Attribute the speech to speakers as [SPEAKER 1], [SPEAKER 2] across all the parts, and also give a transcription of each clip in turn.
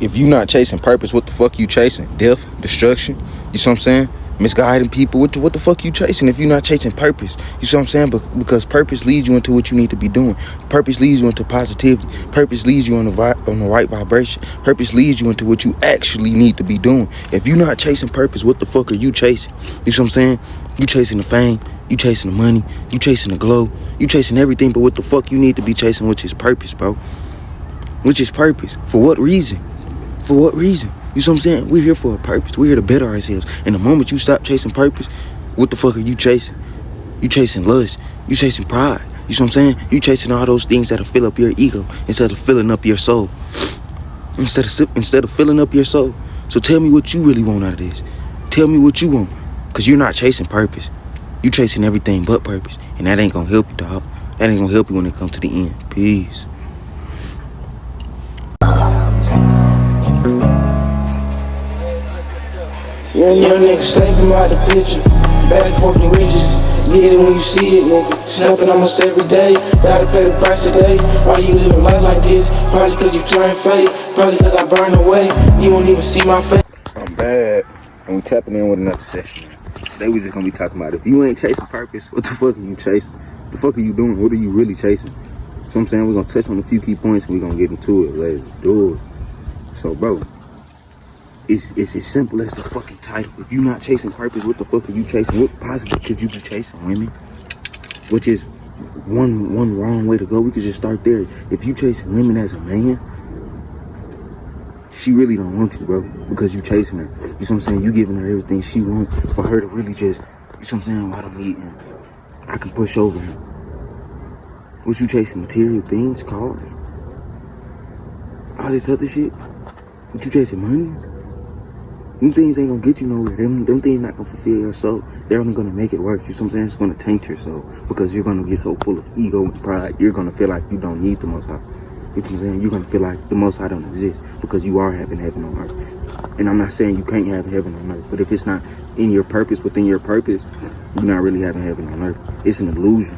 [SPEAKER 1] If you not chasing purpose, what the fuck you chasing? Death, destruction, you see what I'm saying? Misguiding people, what the fuck you chasing if you're not chasing purpose? You see what I'm saying? Because purpose leads you into what you need to be doing. Purpose leads you into positivity. Purpose leads you on the right vibration. Purpose leads you into what you actually need to be doing. If you're not chasing purpose, what the fuck are you chasing? You see what I'm saying? You chasing the fame, you chasing the money, you chasing the glow, you chasing everything but what the fuck you need to be chasing, which is purpose, bro. Which is purpose. For what reason? For what reason? You see what I'm saying? We're here for a purpose. We're here to better ourselves. And the moment you stop chasing purpose, what the fuck are you chasing? You chasing lust. You chasing pride. You see what I'm saying? You chasing all those things that'll fill up your ego instead of filling up your soul. Instead of filling up your soul. So tell me what you really want out of this. Tell me what you want. Because you're not chasing purpose. You chasing everything but purpose. And that ain't going to help you, dog. That ain't going to help you when it comes to the end. Peace.
[SPEAKER 2] Young nigga, stay from out the picture. Back and forth in riches. Get it when you see it, nigga. Snapping almost every day. Gotta pay the price today. Why you living life like this? Probably cause you turn fake. Probably cause I burn away. You won't even see my face.
[SPEAKER 1] I'm bad. And we tapping in with another session. Today we just gonna be talking about if you ain't chasing purpose, what the fuck are you chasing? What the fuck are you doing? What are you really chasing? So I'm saying we're gonna touch on a few key points and we're gonna get into it. Let's do it. So bro, it's as simple as the fucking title. If you're not chasing purpose, what the fuck are you chasing? What possibly could you be chasing? Women? Which is one wrong way to go. We could just start there. If you chasing women as a man, she really don't want you, bro, because you chasing her. You see what I'm saying? You giving her everything she want for her to really just, you see what I'm saying? I don't need him. I can push over him. What you chasing? Material things, cars, all this other shit? What you chasing? Money? Them things ain't gonna get you nowhere. Them things not gonna fulfill your soul. They're only gonna make it work. You see what I'm saying? It's gonna taint your soul because you're gonna get so full of ego and pride. You're gonna feel like you don't need the Most High. You know what I'm saying? You're gonna feel like the Most High don't exist because you are having heaven on earth. And I'm not saying you can't have heaven on earth, but if it's not in your purpose, within your purpose, you're not really having heaven on earth. It's an illusion.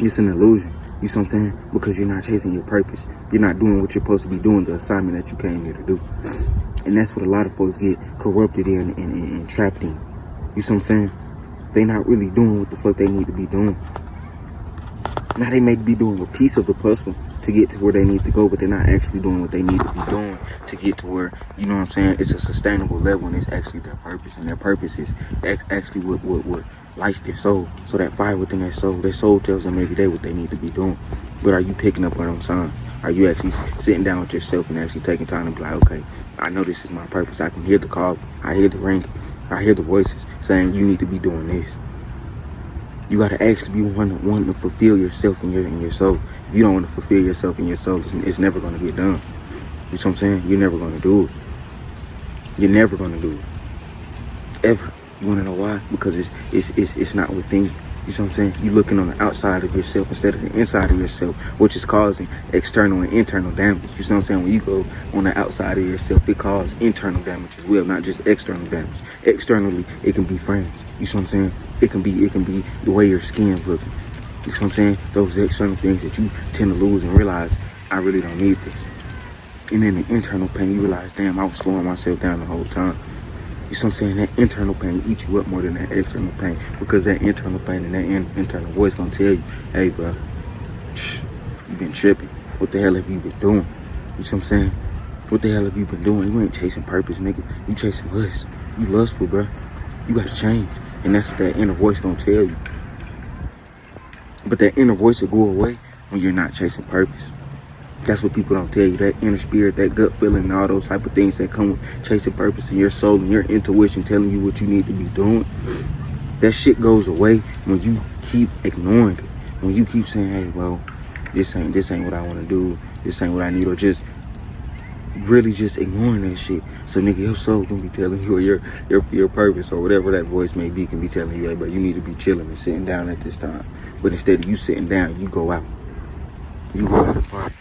[SPEAKER 1] It's an illusion. You see what I'm saying? Because you're not chasing your purpose. You're not doing what you're supposed to be doing, the assignment that you came here to do. And that's what a lot of folks get corrupted in and trapped in. You see what I'm saying? They not really doing what the fuck they need to be doing. Now they may be doing a piece of the puzzle to get to where they need to go, but they're not actually doing what they need to be doing to get to where, you know what I'm saying, it's a sustainable level and it's actually their purpose. And their purpose is actually what lights their soul. So that fire within their soul tells them every day what they need to be doing. But are you picking up on those signs? Are you actually sitting down with yourself and actually taking time to be like, okay, I know this is my purpose. I can hear the call. I hear the ring. I hear the voices saying you need to be doing this. You got to actually be wanting to fulfill yourself in your soul. If you don't want to fulfill yourself in your soul, it's never going to get done. You see what I'm saying? You're never going to do it. You're never going to do it. Ever. You want to know why? Because it's not within you. You see what I'm saying? You're looking on the outside of yourself instead of the inside of yourself, which is causing external and internal damage. You see what I'm saying? When you go on the outside of yourself, it causes internal damage as well, not just external damage. Externally, it can be friends. You see what I'm saying? It can be the way your skin's looking. You see what I'm saying? Those external things that you tend to lose and realize, I really don't need this. And then the internal pain, you realize, damn, I was slowing myself down the whole time. You see what I'm saying? That internal pain eats you up more than that external pain, because that internal pain and that internal voice gonna tell you, hey, bro, you've been tripping. What the hell have you been doing? You see what I'm saying? What the hell have you been doing? You ain't chasing purpose, nigga. You chasing lust. You lustful, bro. You gotta change. And that's what that inner voice gonna tell you. But that inner voice will go away when you're not chasing purpose. That's what people don't tell you. That inner spirit, that gut feeling, and all those type of things that come with chasing purpose in your soul and your intuition telling you what you need to be doing. That shit goes away when you keep ignoring it. When you keep saying, hey, well, this ain't what I want to do. This ain't what I need. Or just really just ignoring that shit. So nigga, your soul gonna be telling you, or your purpose or whatever that voice may be can be telling you, hey, bro, you need to be chilling and sitting down at this time. But instead of you sitting down, you go out. You go out and party.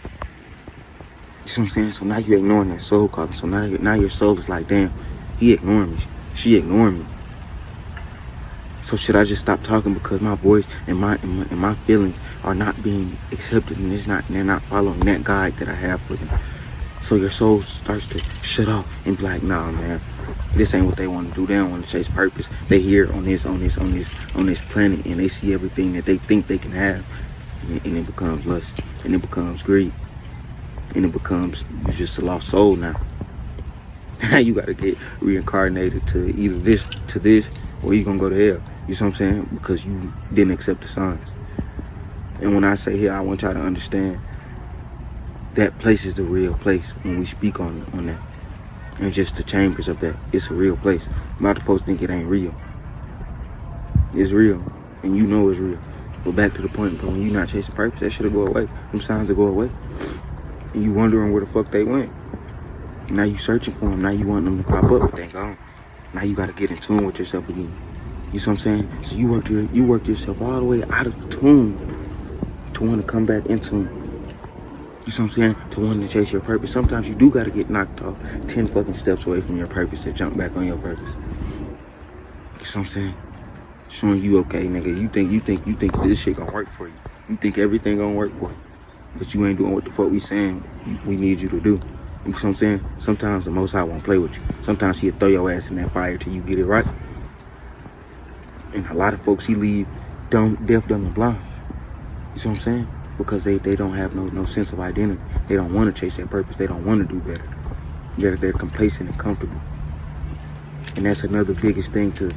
[SPEAKER 1] You see what I'm saying? So now you're ignoring that soul call. So now your soul is like, damn, he ignoring me. She ignoring me. So should I just stop talking because my voice and my feelings are not being accepted, and they're not following that guide that I have for them? So your soul starts to shut off and be like, nah, man, this ain't what they want to do. They don't want to chase purpose. They here on this planet, and they see everything that they think they can have, and it becomes lust, and it becomes greed, and it becomes, you just a lost soul now. You gotta get reincarnated to either this, or you gonna go to hell. You see what I'm saying? Because you didn't accept the signs. And when I say here, I want y'all to understand that place is the real place when we speak on that. And just the chambers of that, it's a real place. A lot of folks think it ain't real. It's real, and you know it's real. But back to the point, but when you're not chasing purpose, that shit'll go away. Them signs will go away. And you wondering where the fuck they went. Now you searching for them. Now you want them to pop up, but they gone. Now you gotta get in tune with yourself again. You see what I'm saying? So you worked yourself all the way out of tune to want to come back in tune. You see what I'm saying? To wanting to chase your purpose. Sometimes you do gotta get knocked off 10 fucking steps away from your purpose to jump back on your purpose. You see what I'm saying? Showing you, okay, nigga, you think this shit gonna work for you. You think everything gonna work for you. But you ain't doing what the fuck we saying we need you to do. You know what I'm saying? Sometimes the Most High won't play with you. Sometimes he'll throw your ass in that fire till you get it right. And a lot of folks he leave deaf, dumb, and blind. You see what I'm saying? Because they don't have no sense of identity. They don't want to chase their purpose. They don't want to do better. They're complacent and comfortable. And that's another biggest thing to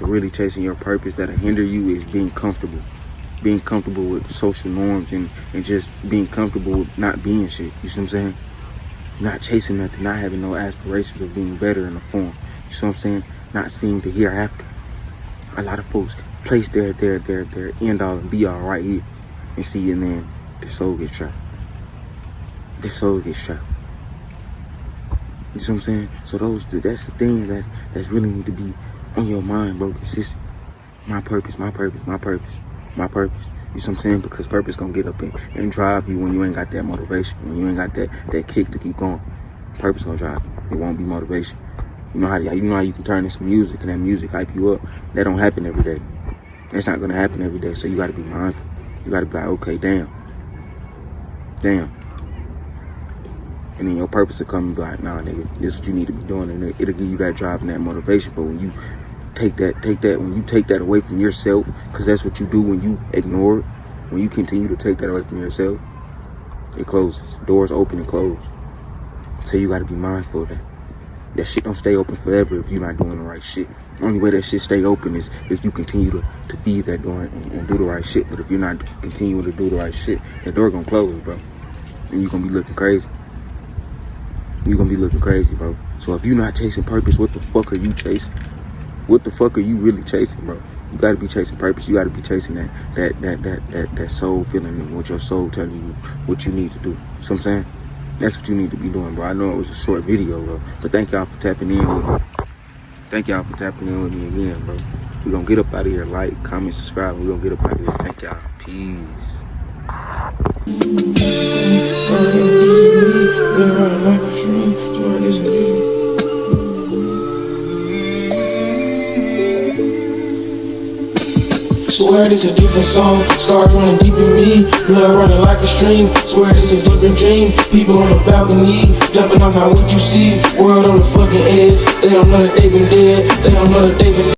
[SPEAKER 1] really chasing your purpose that'll hinder you is being comfortable. Being comfortable with social norms and just being comfortable with not being shit. You see what I'm saying? Not chasing nothing, not having no aspirations of being better in the form. You see what I'm saying? Not seeing the hereafter. A lot of folks place their end all and be all right here and see, and then their soul gets trapped. Their soul gets trapped. You see what I'm saying? So that's the thing that's really need to be on your mind, bro. Consistent. My purpose, my purpose, my purpose, my purpose. You see what I'm saying? Because purpose gonna get up and drive you when you ain't got that motivation, when you ain't got that kick to keep going. Purpose gonna drive you. It won't be motivation. You know how you can turn in some music and that music hype you up. That don't happen every day. That's not gonna happen every day. So you gotta be mindful. You gotta be like, okay, damn. And then your purpose will come and be like, nah, nigga, this is what you need to be doing, and it'll give you that drive and that motivation. But when you take that away from yourself, because that's what you do when you ignore it. When you continue to take that away from yourself, it closes. Doors open and close. So you gotta be mindful of that. That shit don't stay open forever if you're not doing the right shit. The only way that shit stay open is if you continue to feed that door and do the right shit. But if you're not continuing to do the right shit, that door gonna close, bro. And you're gonna be looking crazy. You're gonna be looking crazy, bro. So if you're not chasing purpose, what the fuck are you chasing? What the fuck are you really chasing, bro? You gotta be chasing purpose. You gotta be chasing that soul feeling and what your soul telling you what you need to do. You know what I'm saying? That's what you need to be doing, bro. I know it was a short video, bro, but thank y'all for tapping in with me. Thank y'all for tapping in with me again, bro. We're gonna get up out of here. Like, comment, subscribe. We're gonna get up out of here. Thank y'all. Peace.
[SPEAKER 2] Swear this a different song, scars running deep in me, blood running like a stream. Swear this a different dream, people on the balcony, jumping off now what you see. World on the fucking edge, they don't know that they been dead, they don't know that they been